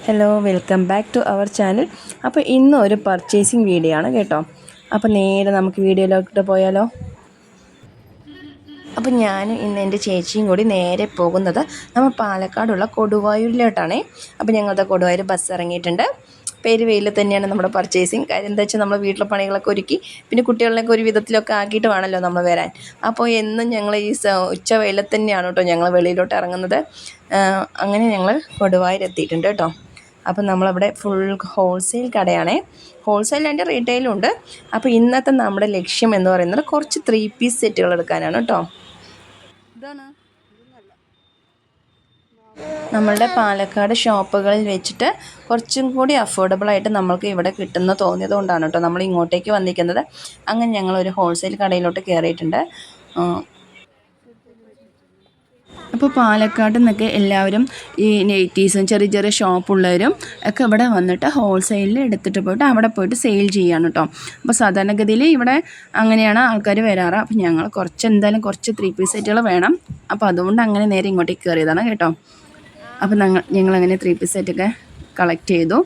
Hello welcome back to our channel. അപ്പോൾ ഇന്ന് ഒരു പർച്ചേസിങ് വീഡിയോ ആണ് കേട്ടോ. അപ്പോൾ നേരെ നമുക്ക് വീഡിയോയിലോട്ട് പോയാലോ. അപ്പോൾ ഞാനും ഇന്ന് എൻ്റെ ചേച്ചിയും കൂടി നേരെ പോകുന്നത് നമ്മൾ പാലക്കാടുള്ള കൊടുവായൂരിലോട്ടാണേ. അപ്പോൾ ഞങ്ങളുടെ കൊടുവായൂർ ബസ് ഇറങ്ങിയിട്ടുണ്ട്. പെരുവയിൽ തന്നെയാണ് നമ്മുടെ പർച്ചേസിങ്. കാര്യം എന്താ വെച്ചാൽ നമ്മൾ വീട്ടിലെ പണികളൊക്കെ ഒരുക്കി പിന്നെ കുട്ടികളിലൊക്കെ ഒരു വിധത്തിലൊക്കെ ആക്കിയിട്ട് വേണമല്ലോ നമ്മൾ വരാൻ. അപ്പോൾ എന്നും ഞങ്ങൾ ഈ ഉച്ച വെയിലത്ത് തന്നെയാണ് കേട്ടോ ഞങ്ങൾ വെളിയിലോട്ട് ഇറങ്ങുന്നത്. അങ്ങനെ ഞങ്ങൾ കൊടുവായൂർ എത്തിയിട്ടുണ്ട് കേട്ടോ. അപ്പം നമ്മളവിടെ ഫുൾ ഹോൾസെയിൽ കടയാണേ. ഹോൾസെയിൽ ആൻഡ് റീറ്റെയിലും ഉണ്ട്. അപ്പോൾ ഇന്നത്തെ നമ്മുടെ ലക്ഷ്യം എന്ന് പറയുന്നത് കുറച്ച് 3 പീസ് സെറ്റുകൾ എടുക്കാനാണ് കേട്ടോ. നമ്മളുടെ പാലക്കാട് ഷോപ്പുകളിൽ വെച്ചിട്ട് കുറച്ചും കൂടി അഫോർഡബിളായിട്ട് നമ്മൾക്ക് ഇവിടെ കിട്ടുന്ന തോന്നിയത് കൊണ്ടാണ് കേട്ടോ നമ്മൾ ഇങ്ങോട്ടേക്ക് വന്നിരിക്കുന്നത്. അങ്ങനെ ഞങ്ങളൊരു ഹോൾസെയിൽ കടയിലോട്ട് കയറിയിട്ടുണ്ട്. അപ്പോൾ പാലക്കാട് നിന്നൊക്കെ എല്ലാവരും ഈ നൈറ്റീസും ചെറിയ ചെറിയ ഷോപ്പുള്ളവരും ഒക്കെ ഇവിടെ വന്നിട്ട് ഹോൾസെയിലിൽ എടുത്തിട്ട് പോയിട്ട് അവിടെ പോയിട്ട് സെയിൽ ചെയ്യാണ് കേട്ടോ. അപ്പോൾ സാധാരണഗതിയിൽ ഇവിടെ അങ്ങനെയാണ് ആൾക്കാർ വരാറ്. അപ്പോൾ ഞങ്ങൾ എന്തായാലും കുറച്ച് 3 പീസ് സെറ്റുകൾ വേണം. അപ്പോൾ അതുകൊണ്ട് അങ്ങനെ നേരെ ഇങ്ങോട്ടേക്ക് കയറിയതാണ് കേട്ടോ. അപ്പോൾ ഞങ്ങളങ്ങനെ 3 പീസ് സെറ്റൊക്കെ കളക്ട് ചെയ്തു.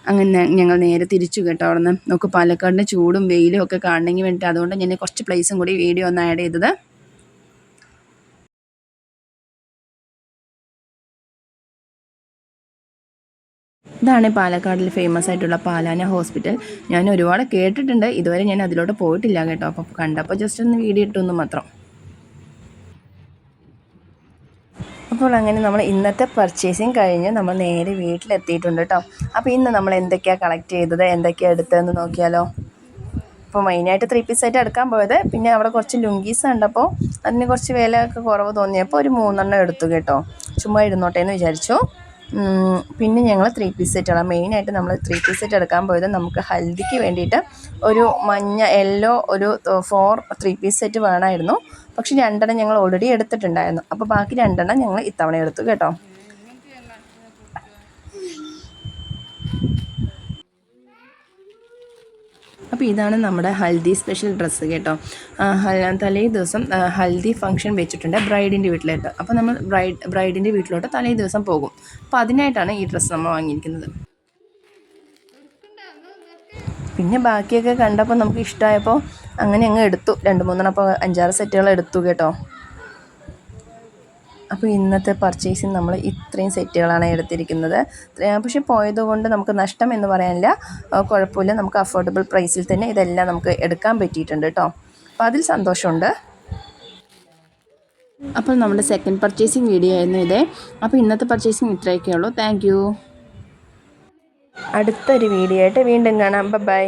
അങ്ങനെ ഞങ്ങൾ നേരെ തിരിച്ചു കേട്ടോ. അവിടെ നിന്ന് നമുക്ക് പാലക്കാടിൻ്റെ ചൂടും വെയിലും ഒക്കെ കാണണമെങ്കിൽ വേണ്ടിയിട്ട് അതുകൊണ്ട് ഞാൻ കുറച്ച് പ്ലേസും കൂടി വീഡിയോ ഒന്ന് ആഡ് ചെയ്തത്. ഇതാണ് പാലക്കാടിൽ ഫേമസ് ആയിട്ടുള്ള പാലാന ഹോസ്പിറ്റൽ. ഞാൻ ഒരുപാട് കേട്ടിട്ടുണ്ട്, ഇതുവരെ ഞാൻ അതിലോട്ട് പോയിട്ടില്ല കേട്ടോ. അപ്പോൾ കണ്ടപ്പോൾ ജസ്റ്റ് ഒന്ന് വീഡിയോ ഇട്ടൊന്ന് മാത്രം. അപ്പോൾ അങ്ങനെ നമ്മൾ ഇന്നത്തെ പർച്ചേസിങ് കഴിഞ്ഞ് നമ്മൾ നേരെ വീട്ടിലെത്തിയിട്ടുണ്ട് കേട്ടോ. അപ്പോൾ ഇന്ന് നമ്മൾ എന്തൊക്കെയാണ് കളക്ട് ചെയ്തത്, എന്തൊക്കെയാണ് എടുത്തതെന്ന് നോക്കിയാലോ. അപ്പോൾ മെയിനായിട്ട് 3 പീസ് ആയിട്ട് എടുക്കാൻ പോയത്. പിന്നെ അവിടെ കുറച്ച് ലുങ്കീസ് കണ്ടപ്പോൾ അതിന് കുറച്ച് വില ഒക്കെ കുറവ് തോന്നിയപ്പോൾ ഒരു 3 എണ്ണം എടുത്തു കേട്ടോ. ചുമ്മാ ഇരുന്നോട്ടെ എന്ന് വിചാരിച്ചു. പിന്നെ ഞങ്ങൾ 3 പീസ് സെറ്റാണ് മെയിനായിട്ട് നമ്മൾ 3 പീസ് സെറ്റ് എടുക്കാൻ പോയത്. നമുക്ക് ഹൽദിക്ക് വേണ്ടിയിട്ട് ഒരു മഞ്ഞ യെല്ലോ ഒരു 4 3 പീസ് സെറ്റ് വേണമായിരുന്നു. പക്ഷെ 2 എണ്ണം ഞങ്ങൾ ഓൾറെഡി എടുത്തിട്ടുണ്ടായിരുന്നു. അപ്പോൾ ബാക്കി 2 എണ്ണം ഞങ്ങൾ ഇത്തവണ എടുത്തു കേട്ടോ. അപ്പോൾ ഇതാണ് നമ്മുടെ ഹൽദി സ്പെഷ്യൽ ഡ്രസ്സ് കേട്ടോ. തലേ ദിവസം ഹൽദി ഫംഗ്ഷൻ വെച്ചിട്ടുണ്ട് ബ്രൈഡിൻ്റെ വീട്ടിലോട്ട്. അപ്പോൾ നമ്മൾ ബ്രൈഡിൻ്റെ വീട്ടിലോട്ട് തലേ ദിവസം പോകും. അപ്പോൾ അതിനായിട്ടാണ് ഈ ഡ്രസ്സ് നമ്മൾ വാങ്ങിയിരിക്കുന്നത്. പിന്നെ ബാക്കിയൊക്കെ കണ്ടപ്പോൾ നമുക്ക് ഇഷ്ടമായപ്പോൾ അങ്ങനെ അങ്ങ് എടുത്തു. 2-3 എണ്ണം അപ്പോൾ 5-6 സെറ്റുകൾ എടുത്തു കേട്ടോ. അപ്പോൾ ഇന്നത്തെ പർച്ചേസിങ് നമ്മൾ ഇത്രയും സെറ്റുകളാണ് എടുത്തിരിക്കുന്നത്. പക്ഷേ പോയതുകൊണ്ട് നമുക്ക് നഷ്ടം എന്ന് പറയാനില്ല, കുഴപ്പമില്ല. നമുക്ക് അഫോർഡബിൾ പ്രൈസിൽ തന്നെ ഇതെല്ലാം നമുക്ക് എടുക്കാൻ പറ്റിയിട്ടുണ്ട് കേട്ടോ. അപ്പോൾ അതിൽ സന്തോഷമുണ്ട്. അപ്പോൾ നമ്മുടെ സെക്കൻഡ് പർച്ചേസിങ് വീഡിയോ ആയിരുന്നു ഇതേ. അപ്പോൾ ഇന്നത്തെ പർച്ചേസിങ് ഇത്രയൊക്കെ ഉള്ളൂ. Thank you. അടുത്തൊരു വീഡിയോ ആയിട്ട് വീണ്ടും കാണാം. ബൈ.